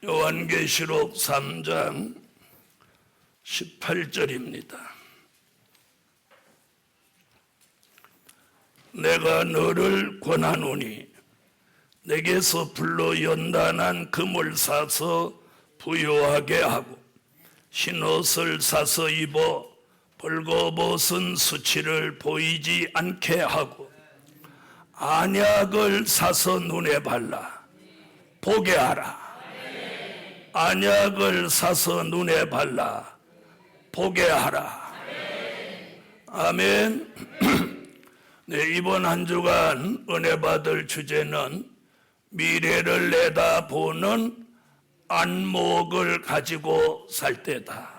요한계시록 3장 18절입니다. 내가 너를 권하노니 내게서 불로 연단한 금을 사서 부요하게 하고 흰옷을 사서 입어 벌거벗은 수치를 보이지 않게 하고 안약을 사서 눈에 발라 보게 하라. 안약을 사서 눈에 발라 보게 하라. 아멘. 네, 이번 한 주간 은혜 받을 주제는 미래를 내다보는 안목을 가지고 살 때다.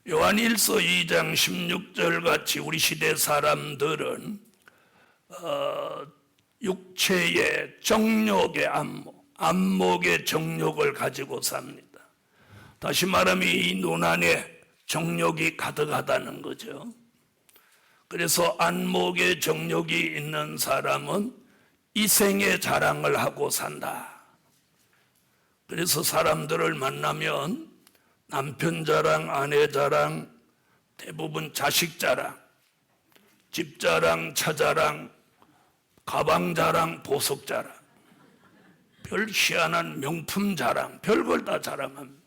요한일서 2장 16절 같이 우리 시대 사람들은 육체의 정욕의 안목의 정욕을 가지고 삽니다. 다시 말하면 이 눈 안에 정욕이 가득하다는 거죠. 그래서 안목의 정욕이 있는 사람은 이생의 자랑을 하고 산다. 그래서 사람들을 만나면 남편 자랑, 아내 자랑, 대부분 자식 자랑, 집 자랑, 차 자랑, 가방 자랑, 보석 자랑, 별 희한한 명품 자랑, 별걸 다 자랑합니다.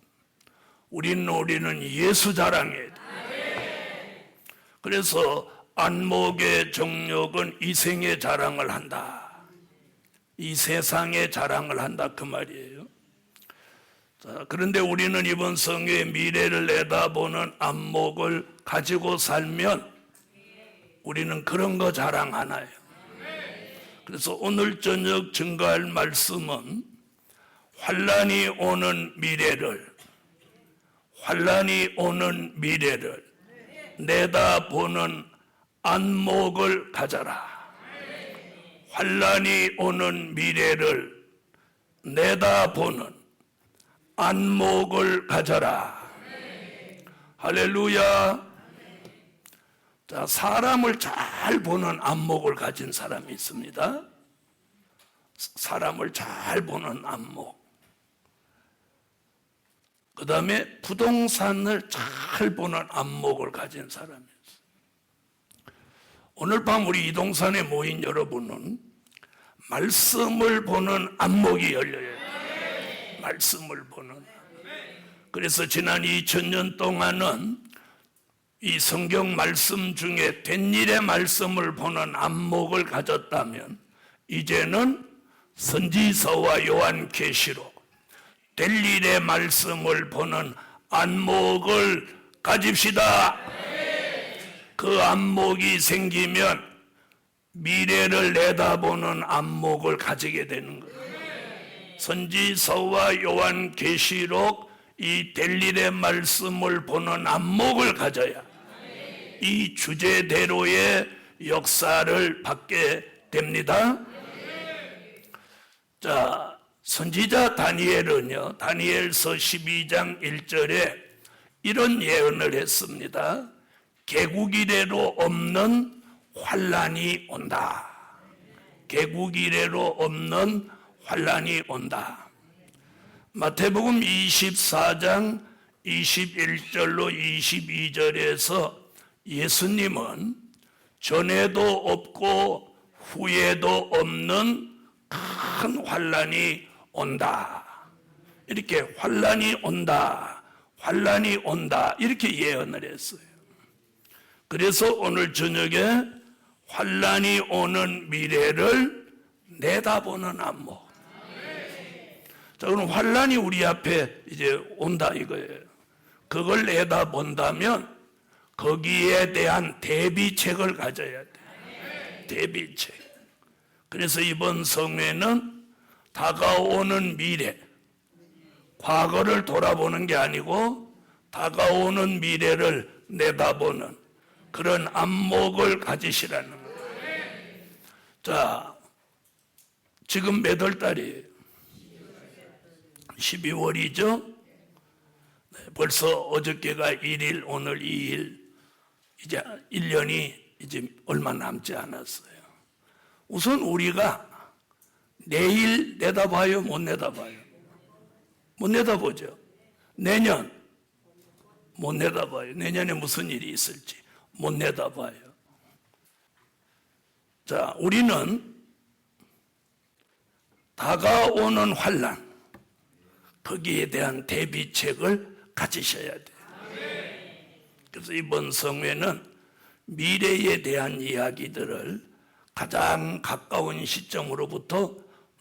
우리는 예수 자랑해야 돼. 그래서 안목의 정욕은 이생의 자랑을 한다. 이 세상의 자랑을 한다 그 말이에요. 자, 그런데 우리는 이번 성경의 미래를 내다보는 안목을 가지고 살면 우리는 그런 거 자랑하나요? 그래서 오늘 저녁 증거할 말씀은 환난이 오는 미래를 내다보는 안목을 가져라. 환난이 오는 미래를 내다보는 안목을 가져라. 할렐루야. 자, 사람을 잘 보는 안목을 가진 사람이 있습니다. 사람을 잘 보는 안목. 그 다음에 부동산을 잘 보는 안목을 가진 사람이 있어요. 오늘 밤 우리 이동산에 모인 여러분은 말씀을 보는 안목이 열려야 돼요. 말씀을 보는. 그래서 지난 2000년 동안은 이 성경 말씀 중에 된 일의 말씀을 보는 안목을 가졌다면 이제는 선지서와 요한계시록 될 일의 말씀을 보는 안목을 가집시다. 그 안목이 생기면 미래를 내다보는 안목을 가지게 되는 거예요. 선지서와 요한계시록 이 될 일의 말씀을 보는 안목을 가져야 이 주제대로의 역사를 받게 됩니다. 자, 선지자 다니엘은요, 다니엘서 12장 1절에 이런 예언을 했습니다. 개국 이래로 없는 환난이 온다. 개국 이래로 없는 환난이 온다. 마태복음 24장 21절로 22절에서 예수님은 전에도 없고 후에도 없는 큰 환난이 온다. 이렇게 환난이 온다. 이렇게 예언을 했어요. 그래서 오늘 저녁에 환난이 오는 미래를 내다보는 안목. 자, 그럼 환난이 우리 앞에 이제 온다 이거예요. 그걸 내다본다면 거기에 대한 대비책을 가져야 돼. 대비책. 그래서 이번 성회는 다가오는 미래, 과거를 돌아보는 게 아니고 다가오는 미래를 내다보는 그런 안목을 가지시라는 거예요. 자, 지금 몇 월 달이에요? 12월이죠? 네, 벌써 어저께가 1일, 오늘 2일, 이제 1년이 이제 얼마 남지 않았어요. 우선 우리가 내일 내다봐요? 못 내다봐요? 못 내다보죠. 내년 못 내다봐요. 내년에 무슨 일이 있을지 못 내다봐요. 자, 우리는 다가오는 환난, 거기에 대한 대비책을 가지셔야 돼요. 그래서 이번 성회는 미래에 대한 이야기들을 가장 가까운 시점으로부터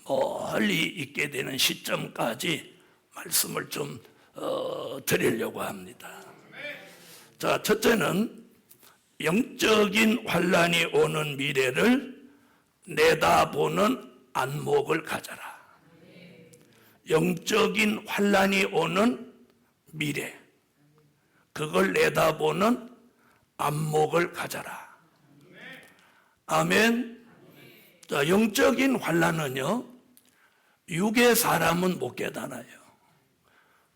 멀리 있게 되는 시점까지 말씀을 좀 드리려고 합니다. 자, 첫째는 영적인 환난이 오는 미래를 내다보는 안목을 가져라. 영적인 환난이 오는 미래, 그걸 내다보는 안목을 가져라. 아멘. 자, 영적인 환난은요, 육의 사람은 못 깨달아요.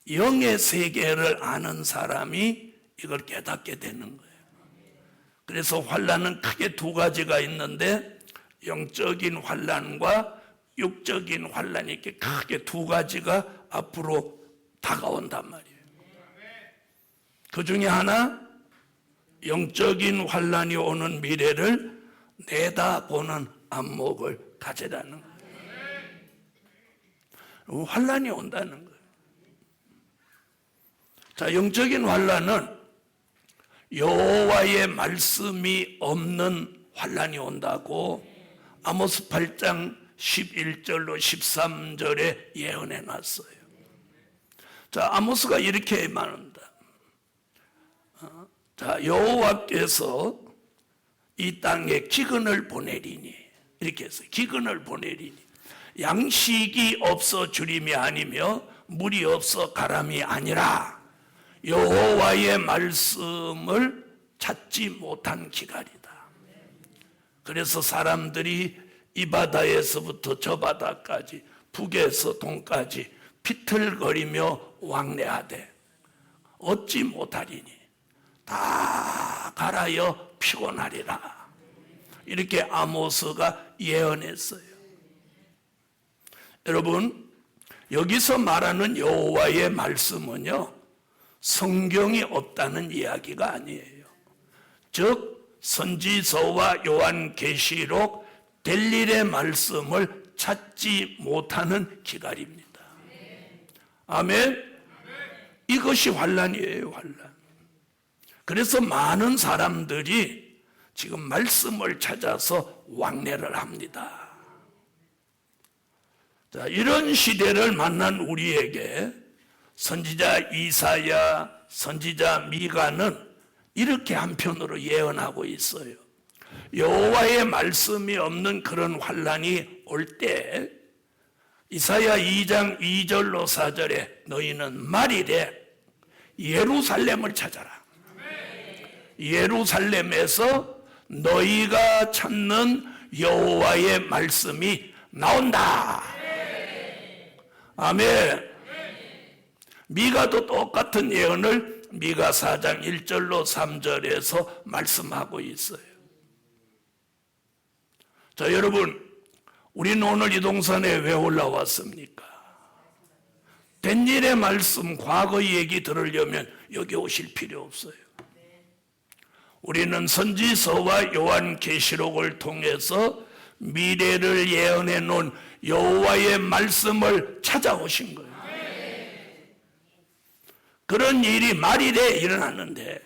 영의 세계를 아는 사람이 이걸 깨닫게 되는 거예요. 그래서 환난은 크게 두 가지가 있는데, 영적인 환난과 육적인 환난이 이렇게 크게 두 가지가 앞으로 다가온단 말이에요. 그 중에 하나, 영적인 환난이 오는 미래를 내다보는 안목을 가지라는 거예요. 환난이 온다는 거예요. 자, 영적인 환난은 여호와의 말씀이 없는 환난이 온다고 아모스 8장 11절로 13절에 예언해 놨어요. 자, 아모스가 이렇게 말합니다. 자, 여호와께서 이 땅에 기근을 보내리니, 이렇게 해서 기근을 보내리니, 양식이 없어 주림이 아니며 물이 없어 가람이 아니라 여호와의 말씀을 찾지 못한 기갈이다. 그래서 사람들이 이 바다에서부터 저 바다까지, 북에서 동까지 비틀거리며 왕래하되 얻지 못하리니 다 갈아여 피곤하리라. 이렇게 아모스가 예언했어요. 여러분, 여기서 말하는 여호와의 말씀은요, 성경이 없다는 이야기가 아니에요. 즉 선지서와 요한계시록 델릴의 말씀을 찾지 못하는 기갈입니다. 아멘. 이것이 환난이에요, 환난. 그래서 많은 사람들이 지금 말씀을 찾아서 왕래를 합니다. 자, 이런 시대를 만난 우리에게 선지자 이사야, 선지자 미가는 이렇게 한편으로 예언하고 있어요. 여호와의 말씀이 없는 그런 환난이 올 때 이사야 2장 2절로 4절에 너희는 말일에 예루살렘을 찾아라. 예루살렘에서 너희가 찾는 여호와의 말씀이 나온다. 아멘. 미가도 똑같은 예언을 미가 4장 1절로 3절에서 말씀하고 있어요. 자, 여러분, 우리는 오늘 이 동산에 왜 올라왔습니까? 된 일의 말씀, 과거 얘기 들으려면 여기 오실 필요 없어요. 우리는 선지서와 요한계시록을 통해서 미래를 예언해 놓은 여호와의 말씀을 찾아오신 거예요. 그런 일이 말일에 일어났는데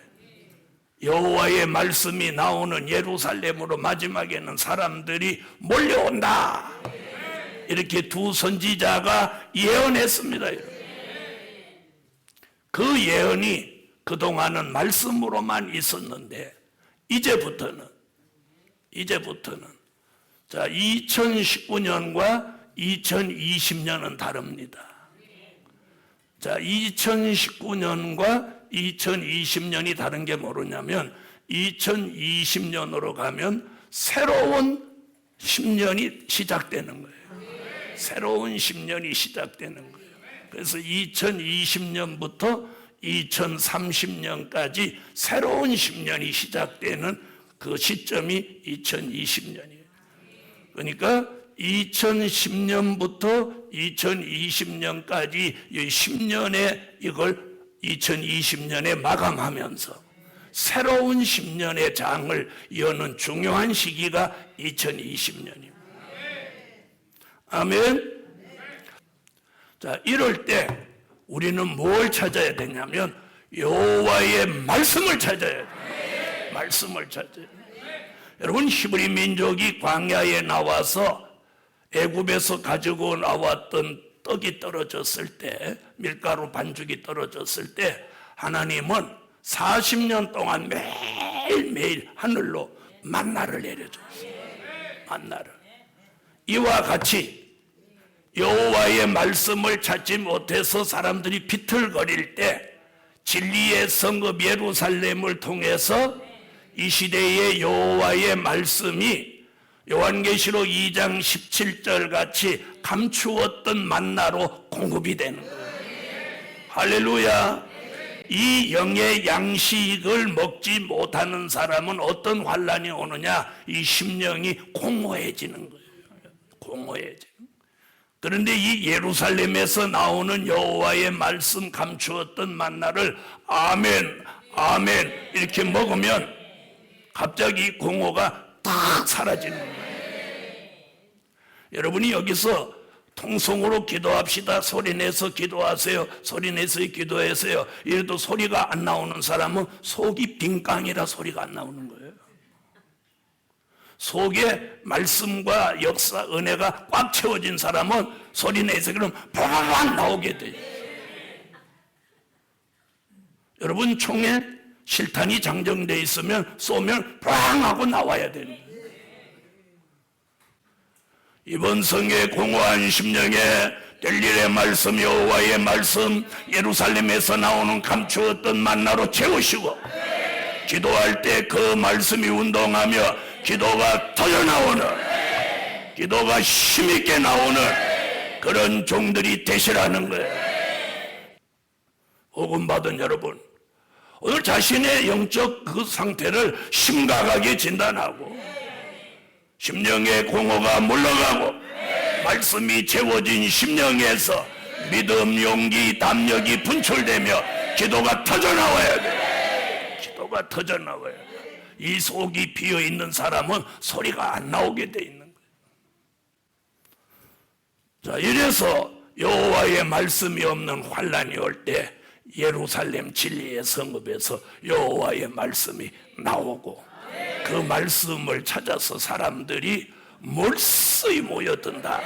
여호와의 말씀이 나오는 예루살렘으로 마지막에는 사람들이 몰려온다. 이렇게 두 선지자가 예언했습니다. 그 예언이 그동안은 말씀으로만 있었는데 이제부터는 자, 2019년과 2020년은 다릅니다. 자, 2019년과 2020년이 다른 게 뭐냐면 2020년으로 가면 새로운 10년이 시작되는 거예요. 새로운 10년이 시작되는 거예요. 그래서 2020년부터 2030년까지 새로운 10년이 시작되는 그 시점이 2020년이에요. 그러니까 2010년부터 2020년까지 이 10년에 이걸 2020년에 마감하면서 새로운 10년의 장을 여는 중요한 시기가 2020년입니다. 아멘. 자, 이럴 때 우리는 뭘 찾아야 되냐면 여호와의 말씀을 찾아야 돼요. 말씀을 찾아야 돼요. 여러분, 히브리 민족이 광야에 나와서 애굽에서 가지고 나왔던 떡이 떨어졌을 때, 밀가루 반죽이 떨어졌을 때 하나님은 40년 동안 매일매일 하늘로 만나를 내려줬어요. 만나를. 이와 같이 여호와의 말씀을 찾지 못해서 사람들이 비틀거릴 때 진리의 성읍 예루살렘을 통해서 이 시대의 여호와의 말씀이 요한계시록 2장 17절 같이 감추었던 만나로 공급이 되는 거예요. 할렐루야. 이 영의 양식을 먹지 못하는 사람은 어떤 환란이 오느냐? 이 심령이 공허해지는 거예요. 공허해지는. 그런데 이 예루살렘에서 나오는 여호와의 말씀 감추었던 만나를 아멘 아멘 이렇게 먹으면 갑자기 공허가 딱 사라지는 거예요. 여러분이 여기서 통성으로 기도합시다. 소리내서 기도하세요. 소리내서 기도하세요. 이래도 소리가 안 나오는 사람은 속이 빈깡이라 소리가 안 나오는 거예요. 속에 말씀과 역사, 은혜가 꽉 채워진 사람은 소리내서 그럼 팍 나오게 돼요. 여러분, 총에 실탄이 장정되어 있으면 쏘면 팡 하고 나와야 되는 거예요. 이번 성의 공허한 심령에 델릴의 말씀, 여호와의 말씀, 예루살렘에서 나오는 감추었던 만나로 채우시고 기도할 때 그 말씀이 운동하며 기도가 터져나오는, 기도가 힘있게 나오는 그런 종들이 되시라는 거예요. 복음받은 여러분, 오늘 자신의 영적 그 상태를 심각하게 진단하고 심령의 공허가 물러가고 말씀이 채워진 심령에서 믿음, 용기, 담력이 분출되며 기도가 터져나와야 돼요. 기도가 터져나와야 돼요. 이 속이 비어있는 사람은 소리가 안 나오게 돼 있는 거예요. 자, 이래서 여호와의 말씀이 없는 환란이 올 때 예루살렘 진리의 성읍에서 여호와의 말씀이 나오고 그 말씀을 찾아서 사람들이 몰수히 모여든다.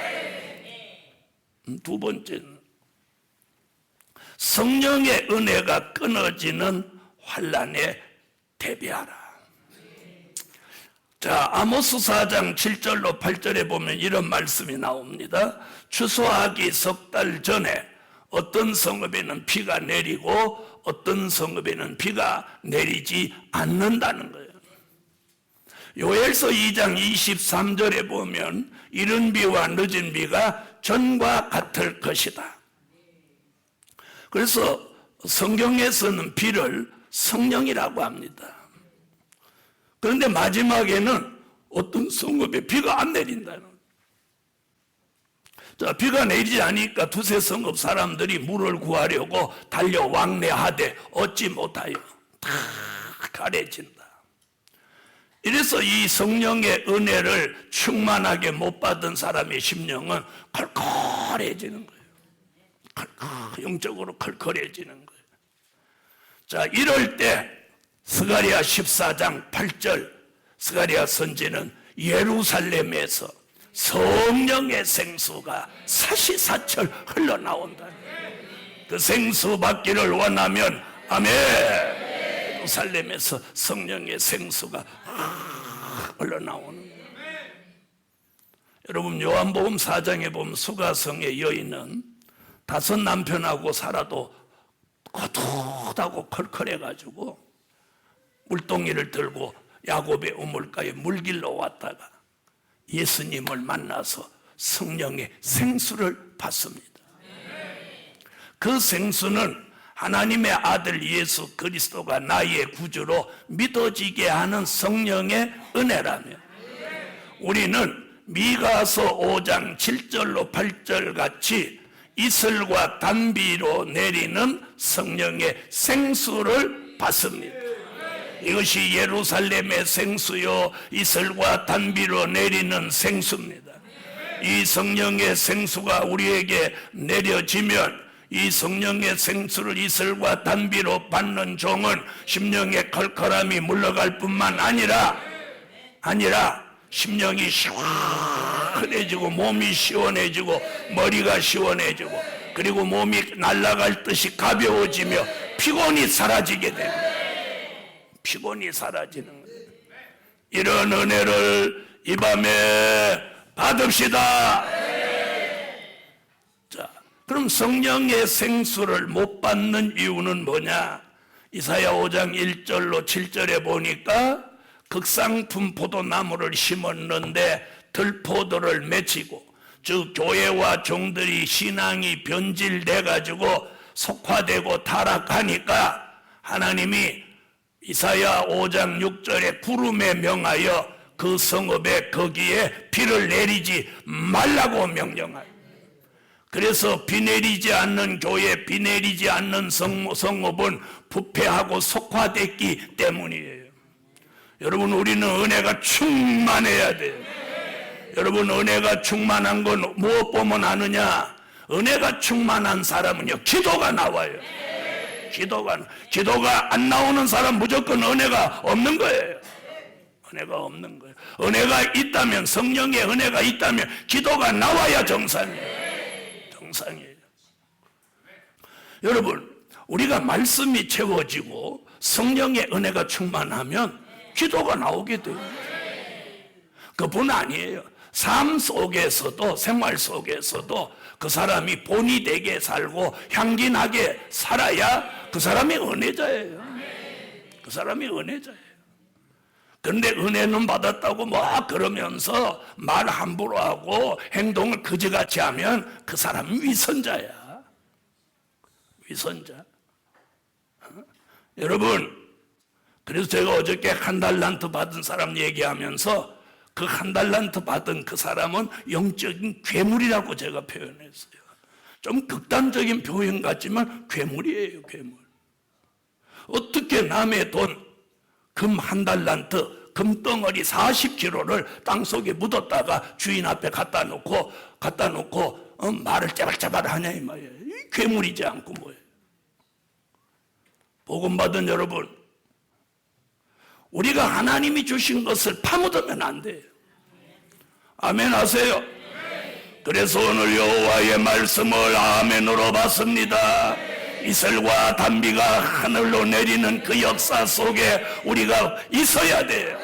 두 번째는 성령의 은혜가 끊어지는 환란에 대비하라. 자, 아모스 4장 7절로 8절에 보면 이런 말씀이 나옵니다. 추수하기 석 달 전에 어떤 성읍에는 비가 내리고 어떤 성읍에는 비가 내리지 않는다는 거예요. 요엘서 2장 23절에 보면 이른 비와 늦은 비가 전과 같을 것이다. 그래서 성경에서는 비를 성령이라고 합니다. 그런데 마지막에는 어떤 성읍에 비가 안 내린다는 거예요. 자, 비가 내리지 않으니까 두세 성읍 사람들이 물을 구하려고 달려 왕래하되 얻지 못하여 다 가려진다. 이래서 이 성령의 은혜를 충만하게 못 받은 사람의 심령은 컬컬해지는 거예요. 영적으로 컬컬해지는 거예요. 자, 이럴 때 스가랴 14장 8절 스가랴 선지는 예루살렘에서 성령의 생수가 사시사철 흘러나온다. 그 생수 받기를 원하면 아멘. 예루살렘에서 성령의 생수가 흘러나오는 거예요. 여러분, 요한복음 4장에 보면 수가성의 여인은 5 남편하고 살아도 거뭇하고 컬컬해가지고 물동이를 들고 야곱의 우물가에 물길로 왔다가 예수님을 만나서 성령의 생수를 받습니다. 그 생수는 하나님의 아들 예수 그리스도가 나의 구주로 믿어지게 하는 성령의 은혜라며 우리는 미가서 5장 7절로 8절 같이 이슬과 단비로 내리는 성령의 생수를 받습니다. 이것이 예루살렘의 생수요 이슬과 단비로 내리는 생수입니다. 이 성령의 생수가 우리에게 내려지면 이 성령의 생수를 이슬과 단비로 받는 종은 심령의 컬컬함이 물러갈 뿐만 아니라 심령이 시원해지고 몸이 시원해지고 머리가 시원해지고 그리고 몸이 날아갈 듯이 가벼워지며 피곤이 사라지게 됩니다. 피곤이 사라지는 거예요. 이런 은혜를 이 밤에 받읍시다. 자, 그럼 성령의 생수를 못 받는 이유는 뭐냐? 이사야 5장 1절로 7절에 보니까 극상품 포도나무를 심었는데 들포도를 맺히고 즉 교회와 종들이 신앙이 변질돼 가지고 속화되고 타락하니까 하나님이 이사야 5장 6절에 구름에 명하여 그 성읍에 거기에 비를 내리지 말라고 명령하여 그래서 비 내리지 않는 교회, 비 내리지 않는 성읍은 부패하고 속화됐기 때문이에요. 여러분 우리는 은혜가 충만해야 돼요. 여러분 은혜가 충만한 건 무엇 보면 아느냐? 은혜가 충만한 사람은요 기도가 나와요. 기도가 안 나오는 사람 무조건 은혜가 없는 거예요. 은혜가 없는 거예요. 은혜가 있다면 성령의 은혜가 있다면 기도가 나와야 정상이에요. 정상이에요. 여러분 우리가 말씀이 채워지고 성령의 은혜가 충만하면 기도가 나오게 돼요. 그뿐 아니에요. 삶 속에서도 생활 속에서도 그 사람이 본이 되게 살고 향기나게 살아야 그 사람이 은혜자예요. 그 사람이 은혜자예요. 그런데 은혜는 받았다고 막 그러면서 말 함부로 하고 행동을 그지같이 하면 그 사람은 위선자야. 위선자. 여러분 그래서 제가 어저께 한 달란트 받은 사람 얘기하면서 그 한 달란트 받은 그 사람은 영적인 괴물이라고 제가 표현했어요. 좀 극단적인 표현 같지만 괴물이에요. 괴물. 어떻게 남의 돈 금 한 달란트 금덩어리 40kg를 땅속에 묻었다가 주인 앞에 갖다 놓고 말을 짜발짜발 하냐 이 말이에요. 괴물이지 않고 뭐예요. 복음 받은 여러분 우리가 하나님이 주신 것을 파묻으면 안 돼요. 아멘 하세요. 그래서 오늘 여호와의 말씀을 아멘으로 받습니다. 이슬과 단비가 하늘로 내리는 그 역사 속에 우리가 있어야 돼요.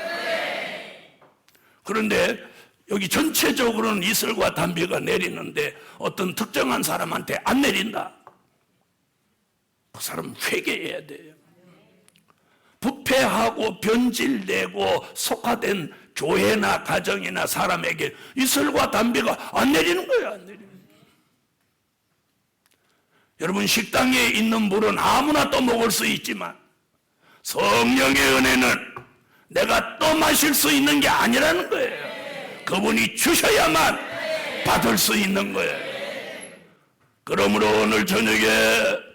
그런데 여기 전체적으로는 이슬과 단비가 내리는데 어떤 특정한 사람한테 안 내린다. 그 사람 회개해야 돼요. 부패하고 변질되고 속화된 교회나 가정이나 사람에게 이슬과 단비가 안 내리는 거예요. 안 내리는 거예요. 여러분 식당에 있는 물은 아무나 떠먹을 수 있지만 성령의 은혜는 내가 떠마실 수 있는 게 아니라는 거예요. 그분이 주셔야만 받을 수 있는 거예요. 그러므로 오늘 저녁에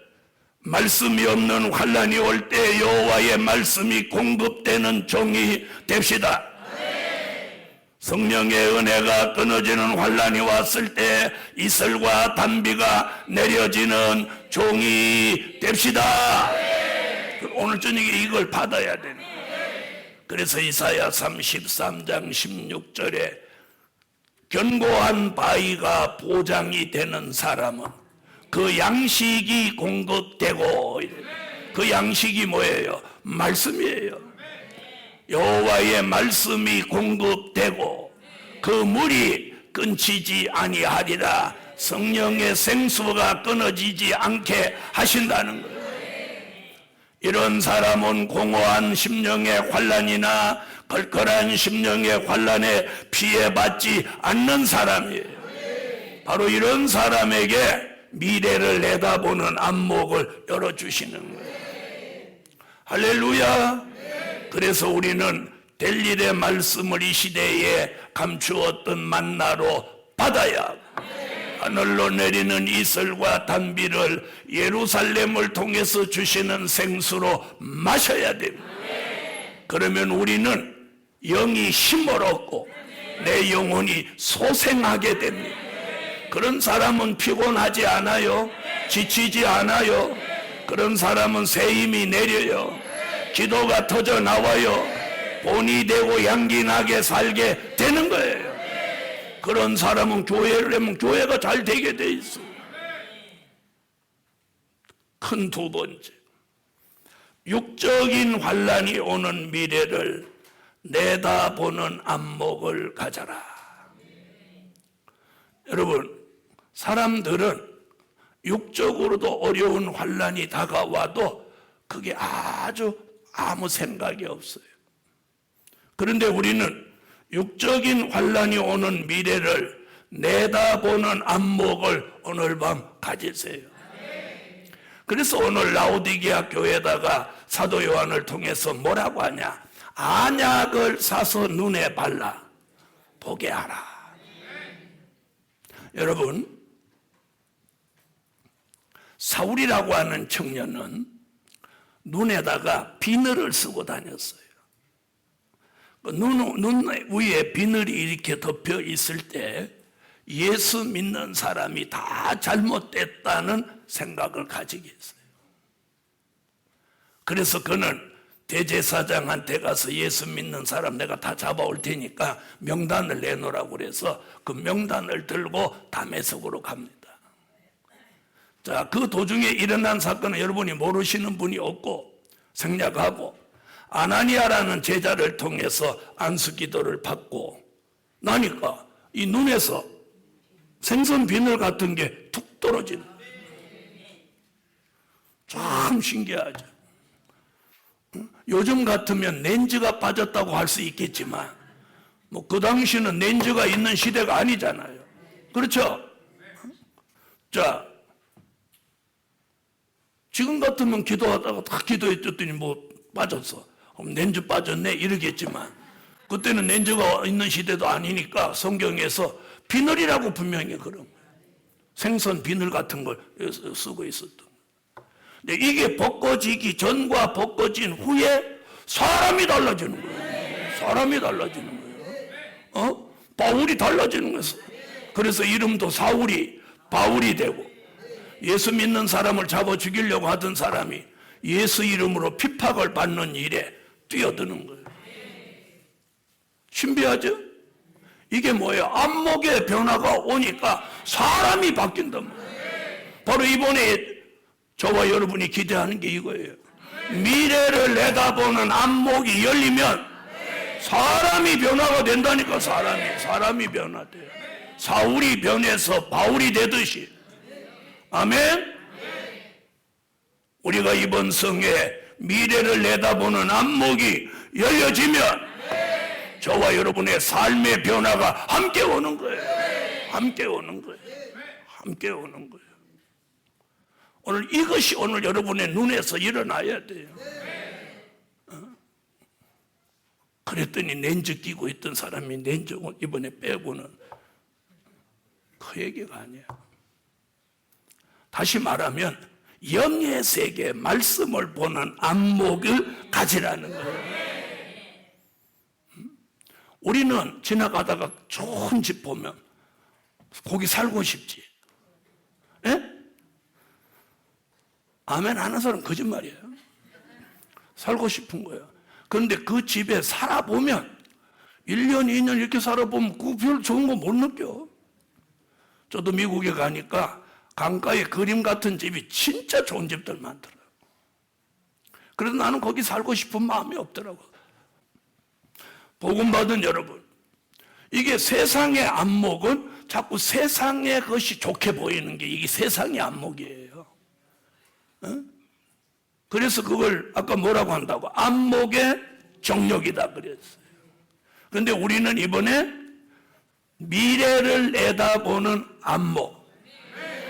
말씀이 없는 환난이 올 때 여호와의 말씀이 공급되는 종이 됩시다. 성령의 은혜가 끊어지는 환난이 왔을 때 이슬과 단비가 내려지는 종이 됩시다. 오늘 저녁에 이걸 받아야 되는 거예요. 그래서 이사야 33장 16절에 견고한 바위가 보장이 되는 사람은 그 양식이 공급되고, 그 양식이 뭐예요? 말씀이에요. 여호와의 말씀이 공급되고 그 물이 끊치지 아니하리라. 성령의 생수가 끊어지지 않게 하신다는 거예요. 이런 사람은 공허한 심령의 환난이나 걸걸한 심령의 환난에 피해받지 않는 사람이에요. 바로 이런 사람에게 미래를 내다보는 안목을 열어주시는 거예요. 할렐루야. 그래서 우리는 될 일의 말씀을 이 시대에 감추었던 만나로 받아야 하고 하늘로 내리는 이슬과 단비를 예루살렘을 통해서 주시는 생수로 마셔야 됩니다. 그러면 우리는 영이 힘을 얻고 내 영혼이 소생하게 됩니다. 그런 사람은 피곤하지 않아요. 지치지 않아요. 그런 사람은 새 힘이 내려요. 기도가 터져 나와요. 본이 되고 향기 나게 살게 되는 거예요. 그런 사람은 교회를 하면 교회가 잘 되게 돼 있어요. 큰 두 번째, 육적인 환란이 오는 미래를 내다보는 안목을 가져라. 여러분, 사람들은 육적으로도 어려운 환란이 다가와도 그게 아주 아무 생각이 없어요. 그런데 우리는 육적인 환란이 오는 미래를 내다보는 안목을 오늘 밤 가지세요. 그래서 오늘 라오디게아 교회에다가 사도 요한을 통해서 뭐라고 하냐? 안약을 사서 눈에 발라 보게 하라. 여러분, 사울이라고 하는 청년은 눈에다가 비늘을 쓰고 다녔어요. 눈 위에 비늘이 이렇게 덮여 있을 때 예수 믿는 사람이 다 잘못됐다는 생각을 가지게 했어요. 그래서 그는 대제사장한테 가서 예수 믿는 사람 내가 다 잡아올 테니까 명단을 내놓으라고 그래서 그 명단을 들고 다메섹으로 갑니다. 자, 그 도중에 일어난 사건은 여러분이 모르시는 분이 없고 생략하고 아나니아라는 제자를 통해서 안수기도를 받고 나니까 이 눈에서 생선 비늘 같은 게 툭 떨어지는 거예요. 참 신기하죠. 요즘 같으면 렌즈가 빠졌다고 할 수 있겠지만 뭐 그 당시는 렌즈가 있는 시대가 아니잖아요. 그렇죠? 자, 지금 같으면 기도하다가 다 기도했더니 뭐 빠졌어. 렌즈 빠졌네 이러겠지만 그때는 렌즈가 있는 시대도 아니니까 성경에서 비늘이라고 분명히 그런 거예요. 생선 비늘 같은 걸 쓰고 있었던 거예요. 근데 이게 벗겨지기 전과 벗겨진 후에 사람이 달라지는 거예요. 사람이 달라지는 거예요. 바울이 달라지는 거예요. 그래서 이름도 사울이 바울이 되고 예수 믿는 사람을 잡아 죽이려고 하던 사람이 예수 이름으로 핍박을 받는 일에 뛰어드는 거예요. 신비하죠? 이게 뭐예요? 안목의 변화가 오니까 사람이 바뀐단 말이에요. 바로 이번에 저와 여러분이 기대하는 게 이거예요. 미래를 내다보는 안목이 열리면 사람이 변화가 된다니까. 사람이 변화돼요. 사울이 변해서 바울이 되듯이. 아멘? 우리가 이번 성에 미래를 내다보는 안목이 열려지면 저와 여러분의 삶의 변화가 함께 오는 거예요. 함께 오는 거예요. 함께 오는 거예요. 오늘 이것이 오늘 여러분의 눈에서 일어나야 돼요. 그랬더니 렌즈 끼고 있던 사람이 렌즈 이번에 빼고는 그 얘기가 아니야. 다시 말하면 영의 세계 말씀을 보는 안목을 가지라는 거예요. 우리는 지나가다가 좋은 집 보면 거기 살고 싶지. 예? 아멘 하는 사람 거짓말이에요. 살고 싶은 거예요. 그런데 그 집에 살아보면 1년, 2년 이렇게 살아보면 그 별로 좋은 거 못 느껴. 저도 미국에 가니까 강가에 그림 같은 집이 진짜 좋은 집들 많더라고요. 그래서 나는 거기 살고 싶은 마음이 없더라고요. 복음 받은 여러분, 이게 세상의 안목은 자꾸 세상의 것이 좋게 보이는 게 이게 세상의 안목이에요. 그래서 그걸 아까 뭐라고 한다고? 안목의 정력이다 그랬어요. 그런데 우리는 이번에 미래를 내다보는 안목,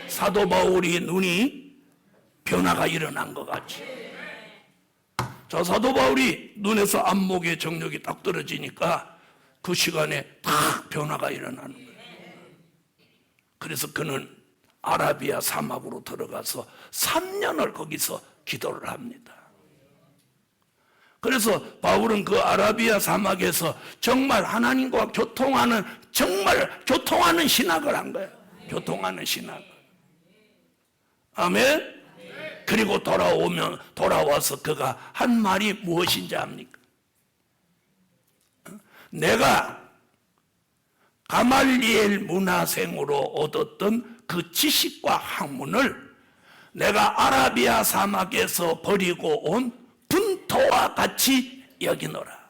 사도 바울이 눈이 변화가 일어난 것 같이. 자, 사도 바울이 눈에서 안목의 정력이 딱 떨어지니까 그 시간에 딱 변화가 일어나는 거예요. 그래서 그는 아라비아 사막으로 들어가서 3년을 거기서 기도를 합니다. 그래서 바울은 그 아라비아 사막에서 정말 하나님과 교통하는 신학을 한 거예요. 교통하는 신학을. 아멘. 그리고 돌아와서 그가 한 말이 무엇인지 압니까? 내가 가말리엘 문화생으로 얻었던 그 지식과 학문을 내가 아라비아 사막에서 버리고 온 분토와 같이 여기노라.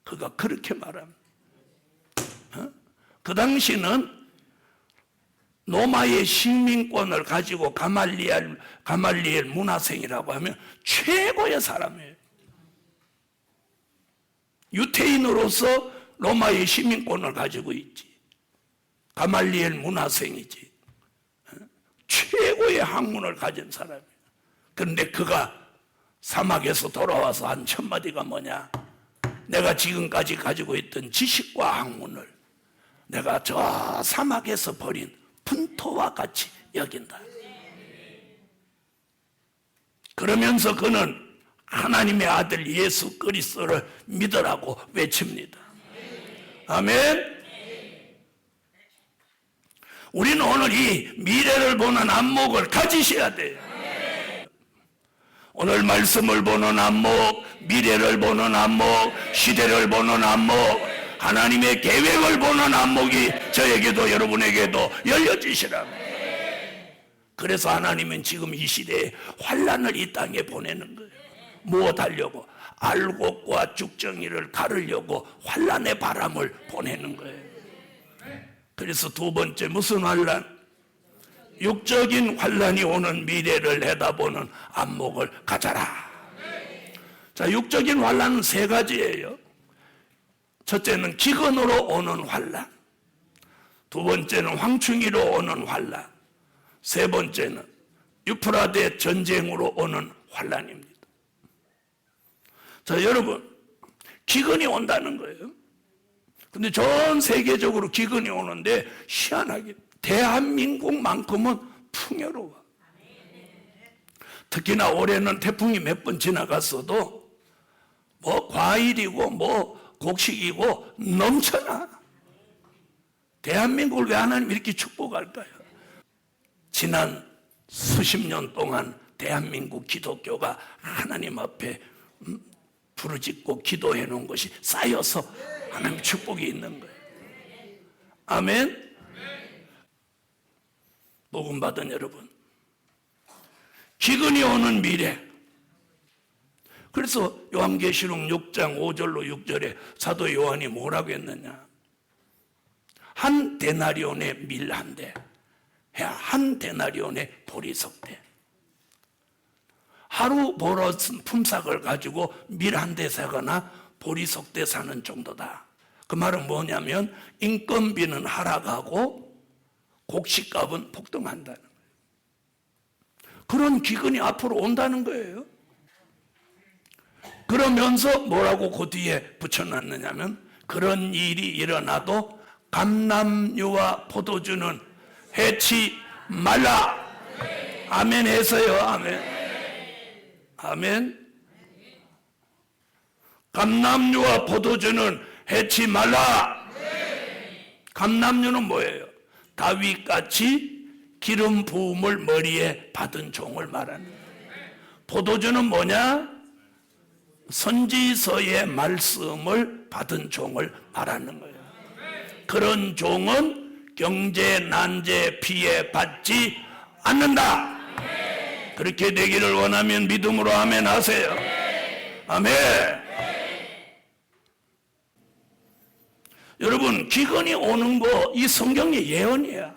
그가 그렇게 말합니다. 그 당시는 로마의 시민권을 가지고 가말리엘 문화생이라고 하면 최고의 사람이에요. 유태인으로서 로마의 시민권을 가지고 있지. 가말리엘 문화생이지. 최고의 학문을 가진 사람이에요. 그런데 그가 사막에서 돌아와서 한 첫 마디가 뭐냐? 내가 지금까지 가지고 있던 지식과 학문을 내가 저 사막에서 버린 분토와 같이 여긴다. 그러면서 그는 하나님의 아들 예수 그리스도를 믿으라고 외칩니다. 아멘. 우리는 오늘 이 미래를 보는 안목을 가지셔야 돼요. 오늘 말씀을 보는 안목, 미래를 보는 안목, 시대를 보는 안목, 하나님의 계획을 보는 안목이 저에게도 여러분에게도 열려지시라. 그래서 하나님은 지금 이 시대에 환난을 이 땅에 보내는 거예요. 무엇 하려고? 알곡과 죽정이를 가르려고 환난의 바람을 보내는 거예요. 그래서 두 번째 무슨 환난? 육적인 환난이 오는 미래를 내다보는 안목을 가져라. 자, 육적인 환난은 세 가지예요. 첫째는 기근으로 오는 환난, 두 번째는 황충이로 오는 환난, 세 번째는 유프라데 전쟁으로 오는 환난입니다. 자, 여러분, 기근이 온다는 거예요. 근데 전 세계적으로 기근이 오는데 희한하게 대한민국만큼은 풍요로워. 특히나 올해는 태풍이 몇 번 지나갔어도 뭐 과일이고 뭐 곡식이고 넘쳐나. 대한민국을 왜 하나님 이렇게 축복할까요? 지난 수십 년 동안 대한민국 기독교가 하나님 앞에 부르짖고 기도해 놓은 것이 쌓여서 하나님 축복이 있는 거예요. 아멘. 복음 받은 여러분, 기근이 오는 미래. 그래서 요한계시록 6장 5절로 6절에 사도 요한이 뭐라고 했느냐? 한 데나리온의 밀 한 대, 한 데나리온의 보리석 대. 하루 벌어진 품삯을 가지고 밀 한 대 사거나 보리석 대 사는 정도다. 그 말은 뭐냐면 인건비는 하락하고 곡식값은 폭등한다는 거예요. 그런 기근이 앞으로 온다는 거예요. 그러면서 뭐라고 그 뒤에 붙여놨느냐면 그런 일이 일어나도 감람유와 포도주는 해치 말라. 아멘 해서요. 아멘. 아멘. 감람유와 포도주는 해치 말라. 감람유는 뭐예요? 다윗같이 기름 부음을 머리에 받은 종을 말하는 거예요. 포도주는 뭐냐? 선지서의 말씀을 받은 종을 말하는 거예요. 그런 종은 경제, 난제, 피해 받지 않는다. 그렇게 되기를 원하면 믿음으로 아멘 하세요. 아멘. 여러분, 기근이 오는 거 이 성경의 예언이야.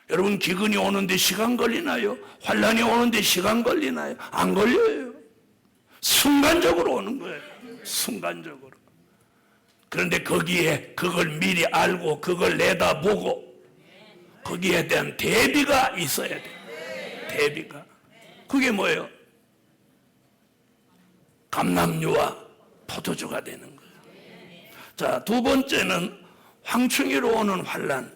여러분, 기근이 오는데 시간 걸리나요? 환난이 오는데 시간 걸리나요? 안 걸려요. 순간적으로 오는 거예요. 순간적으로. 그런데 거기에 그걸 미리 알고 그걸 내다보고 거기에 대한 대비가 있어야 돼요. 대비가. 그게 뭐예요? 감람류와 포도주가 되는 거예요. 자, 두 번째는 황충이로 오는 환란.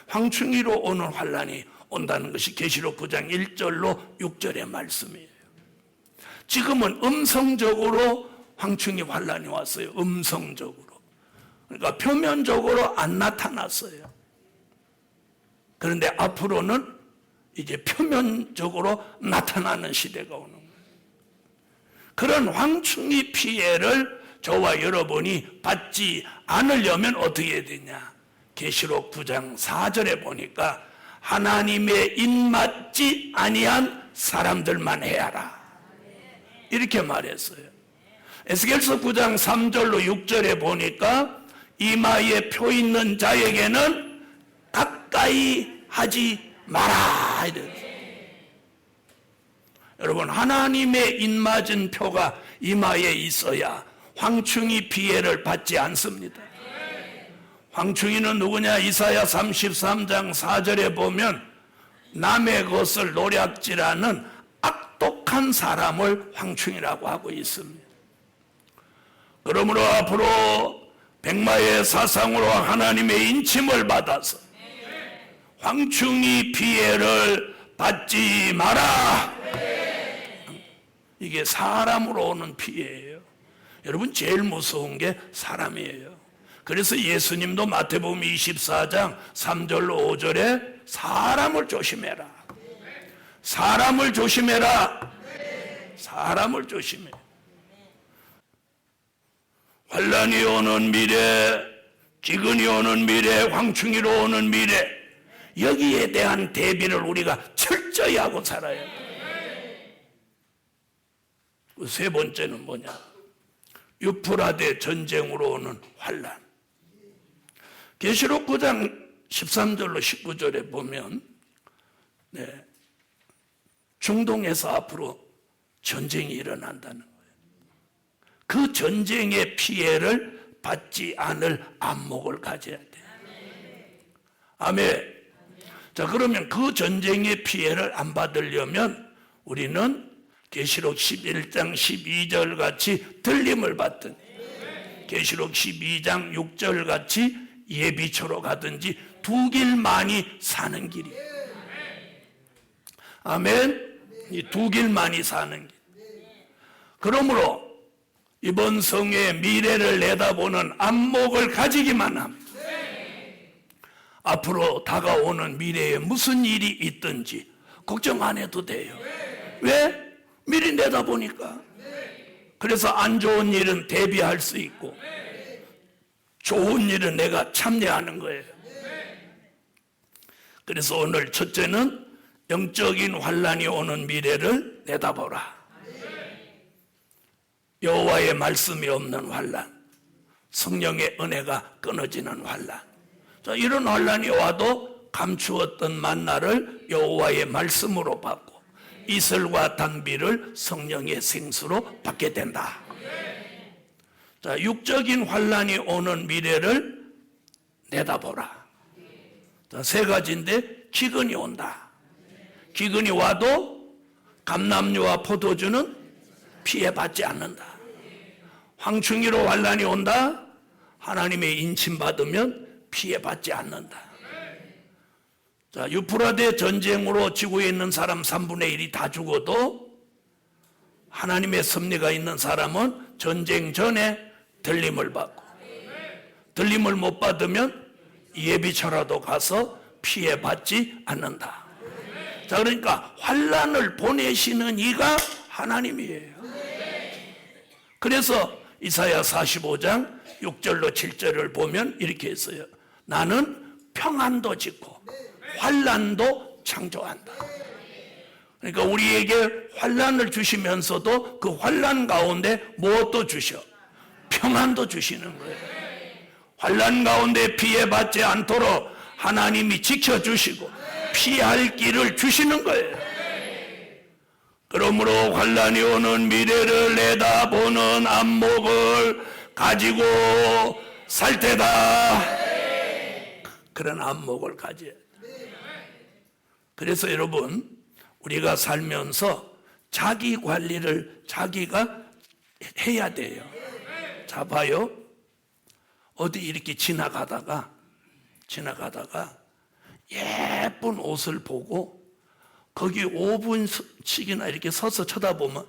황충이로 오는 환란이 온다는 것이 계시록 9장 1절로 6절의 말씀이에요. 지금은 음성적으로 황충이 환란이 왔어요. 음성적으로. 그러니까 표면적으로 안 나타났어요. 그런데 앞으로는 이제 표면적으로 나타나는 시대가 오는 거예요. 그런 황충이 피해를 저와 여러분이 받지 않으려면 어떻게 해야 되냐? 계시록 9장 4절에 보니까 하나님의 입맞지 아니한 사람들만 해야라. 이렇게 말했어요. 에스겔서 9장 3절로 6절에 보니까 이마에 표 있는 자에게는 가까이 하지 마라. 여러분, 하나님의 입맞은 표가 이마에 있어야 황충이 피해를 받지 않습니다. 황충이는 누구냐? 이사야 33장 4절에 보면 남의 것을 노략질하는 악독한 사람을 황충이라고 하고 있습니다. 그러므로 앞으로 백마의 사상으로 하나님의 인침을 받아서 황충이 피해를 받지 마라. 이게 사람으로 오는 피해예요. 여러분, 제일 무서운 게 사람이에요. 그래서 예수님도 마태복음 24장 3절로 5절에 사람을 조심해라. 사람을 조심해라. 사람을 조심해. 환란이 오는 미래, 기근이 오는 미래, 황충이로 오는 미래, 여기에 대한 대비를 우리가 철저히 하고 살아야 돼요. 세 번째는 뭐냐? 유프라데 전쟁으로 오는 환란. 계시록 9장 13절로 19절에 보면 중동에서 앞으로 전쟁이 일어난다는 거예요. 그 전쟁의 피해를 받지 않을 안목을 가져야 돼요. 아멘. 자, 그러면 그 전쟁의 피해를 안 받으려면 우리는 계시록 11장 12절 같이 들림을 받든, 계시록 12장 6절 같이 예비초로 가든지 두 길만이 사는 길이에요. 아멘. 이 두 길만이 사는 길. 그러므로 이번 성의 미래를 내다보는 안목을 가지기만 합니다. 앞으로 다가오는 미래에 무슨 일이 있든지 걱정 안 해도 돼요. 왜? 미리 내다보니까. 그래서 안 좋은 일은 대비할 수 있고 좋은 일은 내가 참여하는 거예요. 그래서 오늘 첫째는 영적인 환란이 오는 미래를 내다보라. 여호와의 말씀이 없는 환란, 성령의 은혜가 끊어지는 환란. 자, 이런 환란이 와도 감추었던 만나를 여호와의 말씀으로 받고 이슬과 단비를 성령의 생수로 받게 된다. 자, 육적인 환란이 오는 미래를 내다보라. 자, 세 가지인데 기근이 온다. 기근이 와도 감람류와 포도주는 피해받지 않는다. 황충이로 환란이 온다. 하나님의 인침받으면 피해받지 않는다. 자, 유프라데 전쟁으로 지구에 있는 사람 3분의 1이 다 죽어도 하나님의 섭리가 있는 사람은 전쟁 전에 들림을 받고, 들림을 못 받으면 예비처라도 가서 피해받지 않는다. 자, 그러니까 환란을 보내시는 이가 하나님이에요. 그래서 이사야 45장 6절로 7절을 보면 이렇게 했어요. 나는 평안도 짓고 환란도 창조한다. 그러니까 우리에게 환란을 주시면서도 그 환란 가운데 무엇도 주셔? 평안도 주시는 거예요. 환란 가운데 피해받지 않도록 하나님이 지켜주시고 피할 길을 주시는 거예요. 그러므로 환란이 오는 미래를 내다보는 안목을 가지고 살 테다. 그런 안목을 가져야 돼요. 그래서 여러분, 우리가 살면서 자기 관리를 자기가 해야 돼요. 자, 봐요. 어디 이렇게 지나가다가 예쁜 옷을 보고 거기 5분씩이나 이렇게 서서 쳐다보면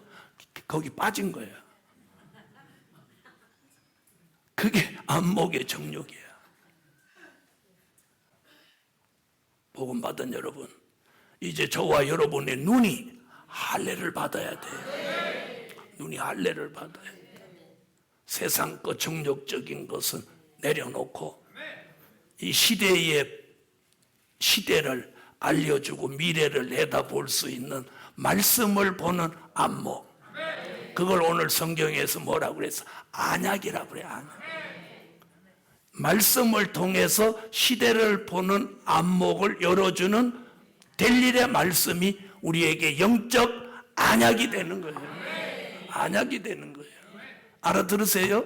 거기 빠진 거예요. 그게 안목의 정욕이에요. 복음 받은 여러분, 이제 저와 여러분의 눈이 할례를 받아야 돼요. 눈이 할례를 받아야 돼요. 세상 것 정욕적인 것은 내려놓고 이 시대를 알려주고 미래를 내다볼 수 있는 말씀을 보는 안목. 그걸 오늘 성경에서 뭐라고 그랬어? 안약이라고 그래. 안약. 말씀을 통해서 시대를 보는 안목을 열어주는 델릴의 말씀이 우리에게 영적 안약이 되는 거예요. 안약이 되는 거예요. 알아들으세요?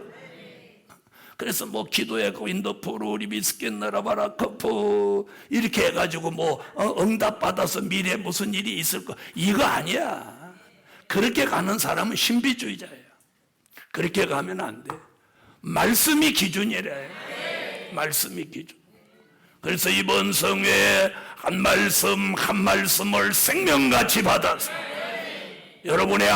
그래서 뭐 기도하고 인도포로 우리 미스켓나라바라 커프 이렇게 해가지고 뭐 응답 받아서 미래에 무슨 일이 있을 거 이거 아니야. 그렇게 가는 사람은 신비주의자예요. 그렇게 가면 안 돼. 말씀이 기준이래. 말씀이 기준. 그래서 이번 성회에 한 말씀 한 말씀을 생명같이 받아서 여러분의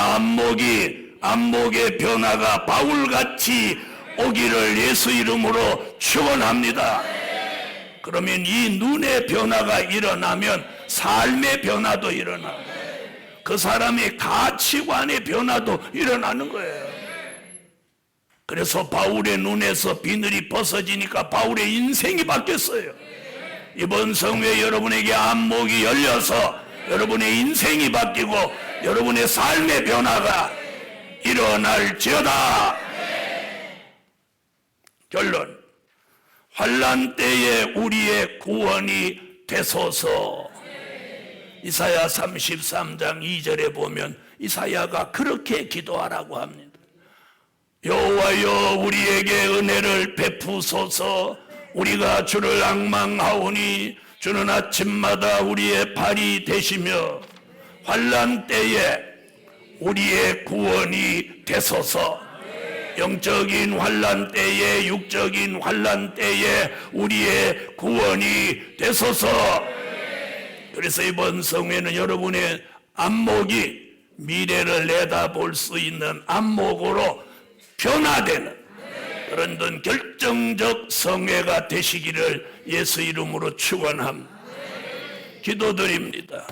안목의 변화가 바울같이 오기를 예수 이름으로 축원합니다. 그러면 이 눈의 변화가 일어나면 삶의 변화도 일어나고 그 사람의 가치관의 변화도 일어나는 거예요. 그래서 바울의 눈에서 비늘이 벗어지니까 바울의 인생이 바뀌었어요. 이번 성회 여러분에게 안목이 열려서 여러분의 인생이 바뀌고 여러분의 삶의 변화가 일어날지어다. 결론, 환난 때에 우리의 구원이 되소서. 이사야 33장 2절에 보면 이사야가 그렇게 기도하라고 합니다. 여호와여 우리에게 은혜를 베푸소서. 우리가 주를 앙망하오니 주는 아침마다 우리의 발이 되시며 환난 때에 우리의 구원이 되소서. 영적인 환난 때에 육적인 환난 때에 우리의 구원이 되소서. 그래서 이번 성회는 여러분의 안목이 미래를 내다볼 수 있는 안목으로 변화되는 그런 결정적 성회가 되시기를 예수 이름으로 축원합니다. 기도드립니다.